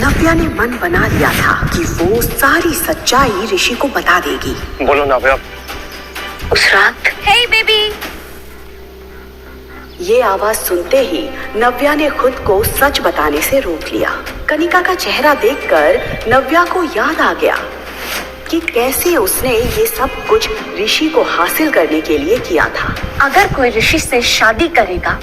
नव्या ने मन बना लिया था कि वो सारी सच्चाई ऋषि को बता देगी। बोलो नव्या। उस रात हे बेबी। ये आवाज सुनते ही नव्या ने खुद को सच बताने से रोक लिया। कनिका का चेहरा देखकर नव्या को याद आ गया कि कैसे उसने ये सब कुछ ऋषि को हासिल करने के लिए किया था। अगर कोई ऋषि से शादी करेगा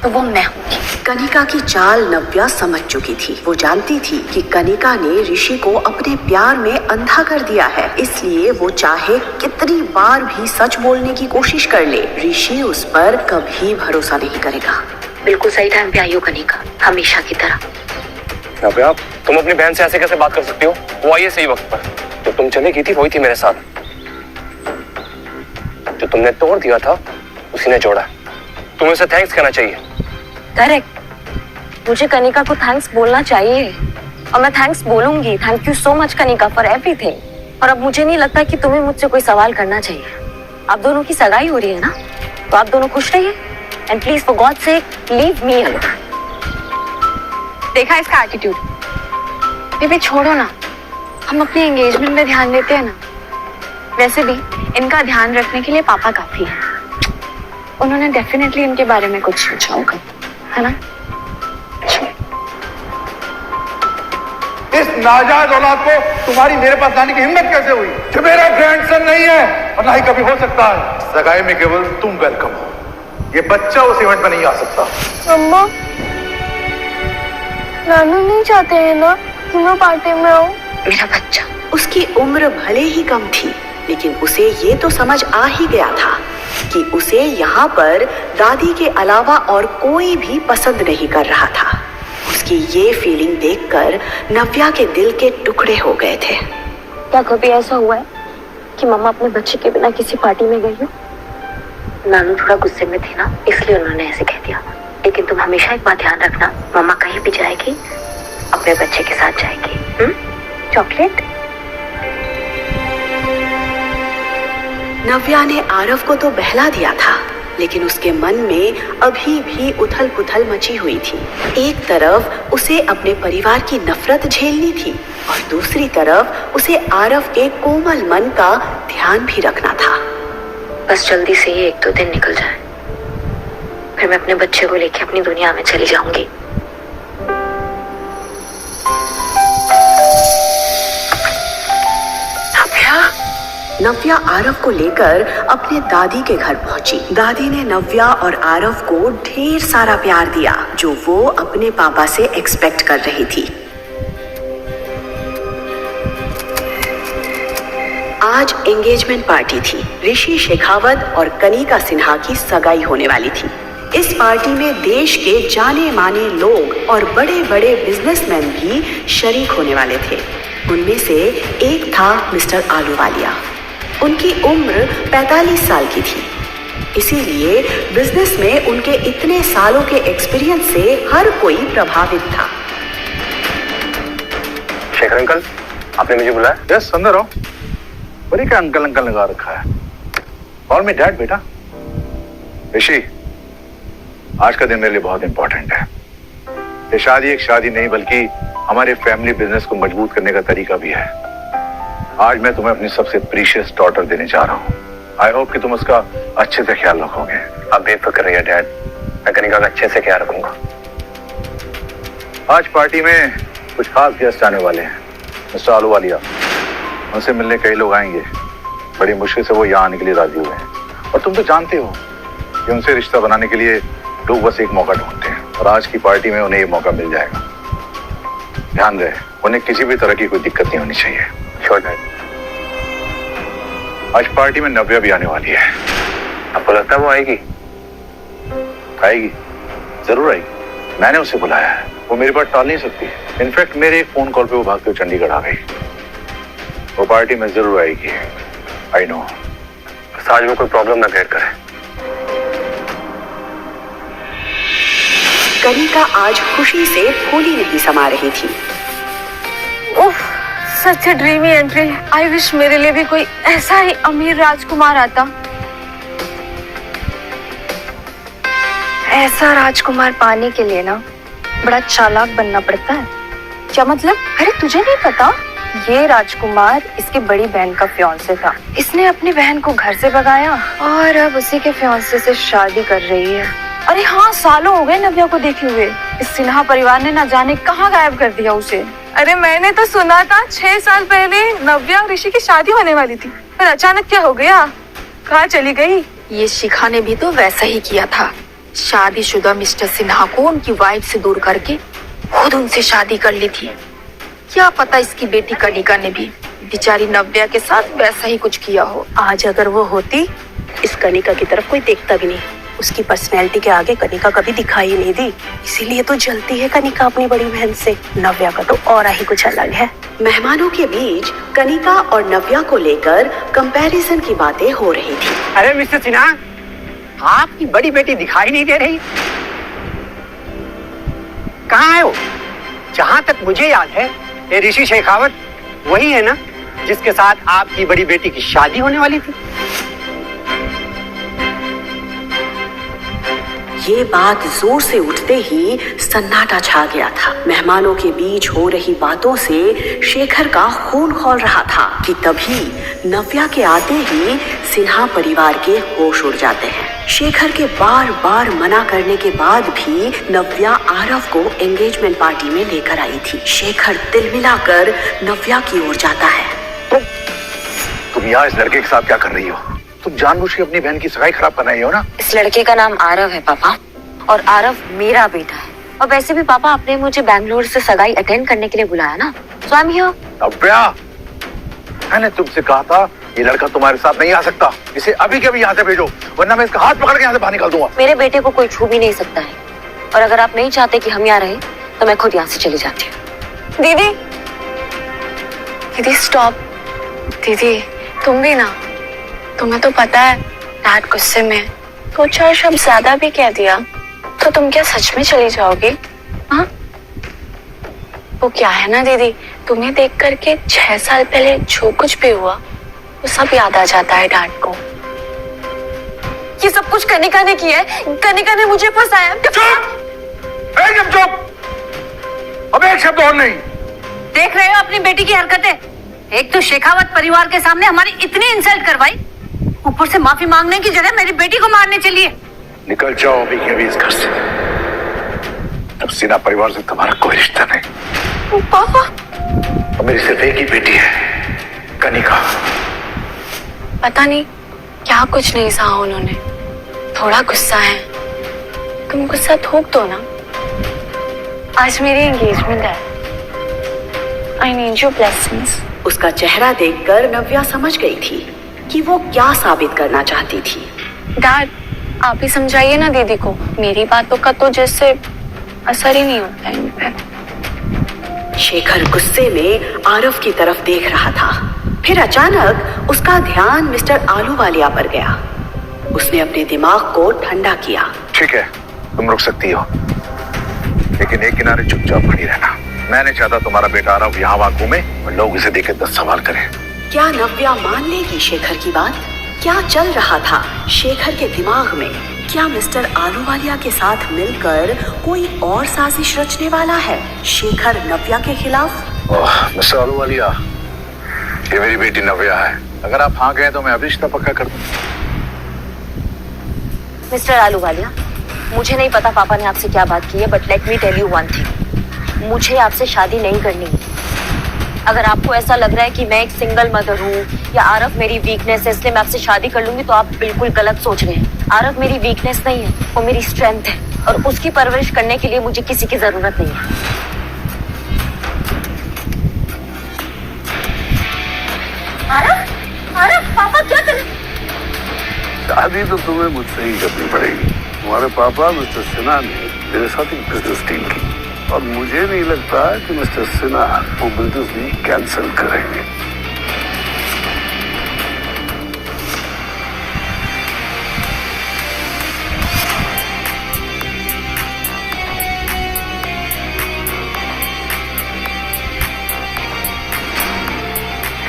तो वो मैं हूँगी। कनिका की चाल नव्या समझ चुकी थी। वो जानती थी कि कनिका ने ऋषि को अपने प्यार में अंधा कर दिया है, इसलिए वो चाहे कितनी बार भी सच बोलने की कोशिश कर ले, ऋषि उस पर कभी भरोसा नहीं करेगा। बिल्कुल सही टाइम पे आई हो कनिका, हमेशा की तरह। नव्या, तुम अपनी बहन से ऐसे कैसे बात कर सकती हो? वो आई है सही वक्त पर। जो तुम चली गई थी वही थी मेरे साथ। जो तुमने तोड़ दिया था उसी ने जोड़ा। तुम्हें उसे थैंक्स कहना चाहिए। करेक्ट, मुझे कनिका को थैंक्स बोलना चाहिए और मैं थैंक्स बोलूंगी। Thank you so much Kanika for everything. और अब मुझे नहीं लगता कि तुम्हें मुझसे कोई सवाल करना चाहिए। आप दोनों की सगाई हो रही है ना, तो आप दोनों खुश रहिए and please for God sake leave me alone. देखा इसका एटीट्यूड। बेबी छोड़ो ना, हम अपनी एंगेजमेंट में ध्यान देते हैं ना। वैसे भी इनका ध्यान रखने के लिए पापा काफी है। उन्होंने डेफिनेटली इनके बारे में कुछ सोचा होगा, है ना? इस नाजायज औलाद को तुम्हारी मेरे पास लाने की हिम्मत कैसे हुई? जो मेरा ग्रैंडसन नहीं है और ना ही कभी हो सकता है। सगाई में केवल तुम वेलकम हो, ये बच्चा उस इवेंट में नहीं आ सकता। अम्मा, नानू नहीं चाहते हैं ना कि मैं पार्टी में आऊं? मेरा बच्चा। उसकी उम्र भले ही कम थी, लेकिन उसे ये तो समझ आ ही गया था कि उसे यहाँ पर दादी के अलावा और कोई भी पसंद नहीं कर रहा था। उसकी ये फीलिंग देखकर नव्या के दिल के टुकड़े हो गए थे। क्या कभी ऐसा हुआ है कि मम्मा अपने बच्चे के बिना किसी पार्टी में गई हो? नानू थोड़ा गुस्से में थी ना, इसलिए उन्होंने ऐसे कह दिया। लेकिन तुम हमेशा एक बात ध्यान रखना, मम्मा कहीं भी जाएगी अपने बच्चे के साथ जाएगी। चॉकलेट? नव्या ने आरव को तो बहला दिया था, लेकिन उसके मन में अभी भी उथल पुथल मची हुई थी। एक तरफ उसे अपने परिवार की नफरत झेलनी थी और दूसरी तरफ उसे आरव के कोमल मन का ध्यान भी रखना था। बस जल्दी से ये 1-2 दिन निकल जाए, फिर मैं अपने बच्चे को लेके अपनी दुनिया में चली जाऊंगी। नव्या आरव को लेकर अपने दादी के घर पहुंची। दादी ने नव्या और आरव को ढेर सारा प्यार दिया, जो वो अपने पापा से एक्सपेक्ट कर रही थी। आज एंगेजमेंट पार्टी थी। ऋषि शेखावत और कनिका सिन्हा की सगाई होने वाली थी। इस पार्टी में देश के जाने माने लोग और बड़े बड़े बिजनेसमैन भी शरीक होने वाले थे। उनमें से एक था मिस्टर आलूवालिया। उनकी उम्र 45 साल की थी, इसीलिए बिजनेस में उनके इतने सालों के एक्सपीरियंस से हर कोई प्रभावित था। शेखर अंकल, आपने मुझे बुलाया? यस, अंदर आओ। बड़ी क्या अंकल अंकल लगा रखा है? कॉल मी डैड बेटा। ऋषि, आज का दिन मेरे लिए बहुत इंपॉर्टेंट है। ये शादी एक शादी नहीं बल्कि हमारे फैमिली बिजनेस को मजबूत करने का तरीका भी है। आज मैं तुम्हें अपनी सबसे प्रीशियस डॉटर देने जा रहा हूँ। आई होप कि तुम उसका अच्छे से ख्याल रखोगे। आप बेफिक्र रहिए डैड, मैं कनिका का अच्छे से ख्याल रखूंगा। आज पार्टी में कुछ खास गेस्ट आने वाले हैं। मिस्टर आलूवालिया, उनसे मिलने कई लोग आएंगे। बड़ी मुश्किल से वो यहाँ आने के लिए राजी हुए हैं। और तुम तो जानते हो कि उनसे रिश्ता बनाने के लिए लोग बस एक मौका ढूंढते हैं, और आज की पार्टी में उन्हें ये मौका मिल जाएगा। ध्यान रहे, उन्हें किसी भी तरह की कोई दिक्कत नहीं होनी चाहिए। Sure dad. आज पार्टी में नव्या भी आने वाली है। आपको लगता है वो आएगी? आएगी, जरूर आएगी। मैंने उसे बुलाया है, वो मेरी बात टाल नहीं सकती। इनफैक्ट मेरे एक फोन कॉल पे वो भागते हुए चंडीगढ़ आ गई। वो पार्टी में जरूर आएगी, आई नो। आज में कोई प्रॉब्लम ना क्रिएट करे। कनिका आज खुशी से फूली नहीं समा रही थी। ओह, सच ए ड्रीमी एंट्री। आई विश मेरे लिए भी कोई ऐसा ही अमीर राजकुमार आता। ऐसा राजकुमार पाने के लिए ना बड़ा चालाक बनना पड़ता है। क्या मतलब? अरे तुझे नहीं पता? ये राजकुमार इसकी बड़ी बहन का फियांसे था। इसने अपनी बहन को घर से भगाया और अब उसी के फियांसे से शादी कर रही है। अरे हाँ, सालों हो गए नव्या को देखे हुए। इस सिन्हा परिवार ने ना जाने कहाँ गायब कर दिया उसे। अरे मैंने तो सुना था 6 साल पहले नव्या और ऋषि की शादी होने वाली थी, पर अचानक क्या हो गया? कहाँ चली गई? ये शिखा ने भी तो वैसा ही किया था। शादीशुदा मिस्टर सिन्हा को उनकी वाइफ से दूर करके खुद उनसे शादी कर ली थी। क्या पता इसकी बेटी कनिका ने भी बेचारी नव्या के साथ वैसा ही कुछ किया हो। आज अगर वो होती, इस कनिका की तरफ कोई देखता भी नहीं। उसकी पर्सनैलिटी के आगे कनिका कभी दिखाई नहीं दी, इसीलिए तो जलती है कनिका अपनी बड़ी बहन से। नव्या का तो और ही कुछ अलग है। मेहमानों के बीच कनिका और नव्या को लेकर कंपैरिजन की बातें हो रही थी। अरे मिस्टर सिन्हा, आपकी बड़ी बेटी दिखाई नहीं दे रही, कहाँ है वो? जहाँ तक मुझे याद है, ये ऋषि शेखावत वही है ना जिसके साथ आपकी बड़ी बेटी की शादी होने वाली थी? ये बात जोर से उठते ही सन्नाटा छा गया था। मेहमानों के बीच हो रही बातों से शेखर का खून खौल रहा था कि तभी नव्या के आते ही सिन्हा परिवार के होश उड़ जाते हैं। शेखर के बार बार मना करने के बाद भी नव्या आरव को एंगेजमेंट पार्टी में लेकर आई थी। शेखर दिल मिलाकर नव्या की ओर जाता है। तुम यहाँ इस लड़के के साथ क्या कर रही हो? तुम जानबूझ के अपनी बहन की सगाई खराब करना ही हो ना? इस लड़के का नाम आरव है पापा, और आरव मेरा बेटा है। और वैसे भी पापा, आपने मुझे बैंगलोर से सगाई अटेंड करने के लिए बुलाया ना, सो आई एम हियर। नव्या, मैंने तुमसे कहा था ये लड़का तुम्हारे साथ नहीं आ सकता। इसे अभी के अभी यहाँ से भेजो, वरना मैं इसका हाथ पकड़ के यहाँ से बाहर निकाल दूंगा। मेरे बेटे को कोई छू भी नहीं सकता है, और अगर आप नहीं चाहते कि हम यहाँ रहे तो मैं खुद यहाँ से चली जाती हूँ। दीदी, दीदी स्टॉप। दीदी तुम भी ना, तुम्हें तो पता है डैड गुस्से में तो 4 शब्द ज्यादा भी कह दिया तो तुम क्या सच में चली जाओगी? हाँ, वो क्या है ना दीदी, तुम्हें देख करके 6 साल पहले जो कुछ भी हुआ वो सब याद आ जाता है डैड को। ये सब कुछ कनिका ने किया है। कनिका ने मुझे फंसाया। एकदम चुप। अब एक शब्द और नहीं। देख रहे हो अपनी बेटी की हरकतें? एक तो शेखावत परिवार के सामने हमारी इतनी इंसल्ट करवाई, ऊपर से माफी मांगने की जगह मेरी बेटी को मारने चलिए। निकल जाओ अभी के अभी इस घर से। अब सिन्हा परिवार से तुम्हारा कोई रिश्ता नहीं। पापा, अब मेरी सिर्फ एक ही बेटी है, कनिका। पता नहीं क्या कुछ नहीं सहा उन्होंने, थोड़ा गुस्सा है। तुम गुस्सा थोक दो ना। आज मेरी एंगेजमेंट है। I need your blessings. उसका चेहरा देखकर नव्या समझ गई थी कि वो क्या साबित करना चाहती थी। डैड, आप ही समझाइए ना दीदी को। मेरी बातों का तो जैसे असर ही नहीं होता है इन पे। शेखर गुस्से में आरव की तरफ देख रहा था। फिर अचानक उसका ध्यान मिस्टर आलूवालिया पर गया। उसने अपने दिमाग को ठंडा किया। ठीक है, तुम रुक सकती हो, लेकिन एक किनारे चुपचाप खड़ी रहना। मैं नहीं चाहता तुम्हारा बेटा आरव यहाँ वहाँ घूमे और लोग इसे देख के 10 सवाल करें। क्या नव्या मान लेगी शेखर की बात? क्या चल रहा था शेखर के दिमाग में? क्या मिस्टर आलूवालिया के साथ मिलकर कोई और साजिश रचने वाला है शेखर नव्या के खिलाफ? मिस्टर आलूवालिया, ये मेरी बेटी नव्या है। अगर आप हाँ गए तो मैं अभी रिश्ता पक्का कर दूं। मिस्टर आलूवालिया, मुझे नहीं पता पापा ने आपसे क्या बात की है, but let me tell you one thing, मुझे आपसे शादी नहीं करनी है। अगर आपको ऐसा लग रहा है कि मैं एक सिंगल मदर हूँ या आरव मेरी वीकनेस है इसलिए मैं आपसे शादी कर लूंगी, तो आप बिल्कुल गलत सोच रहे हैं। आरव मेरी वीकनेस नहीं है, वो मेरी स्ट्रेंथ है, और उसकी परवरिश करने के लिए मुझे किसी की जरूरत नहीं है। आरव, पापा क्या कर? शादी तो तुम्हें मुझसे ही करनी पड़ेगी। तुम्हारे पापा मिस्टर सिन्हा ने मेरे साथ एक बिजनेस डील की, और मुझे नहीं लगता कि मिस्टर सिन्हा वो बिजनेस डील कैंसिल करेंगे।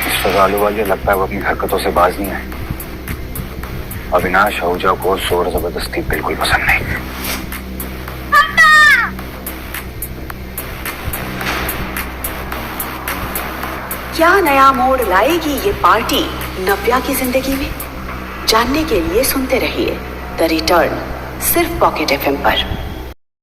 मिस्टर आलूवालिया, लगता है वो अपनी हरकतों से बाज नहीं है। अविनाश आहूजा को जोर जबरदस्ती बिल्कुल पसंद नहीं। क्या नया मोड़ लाएगी ये पार्टी नव्या की जिंदगी में? जानने के लिए सुनते रहिए द रिटर्न, सिर्फ पॉकेट FM पर।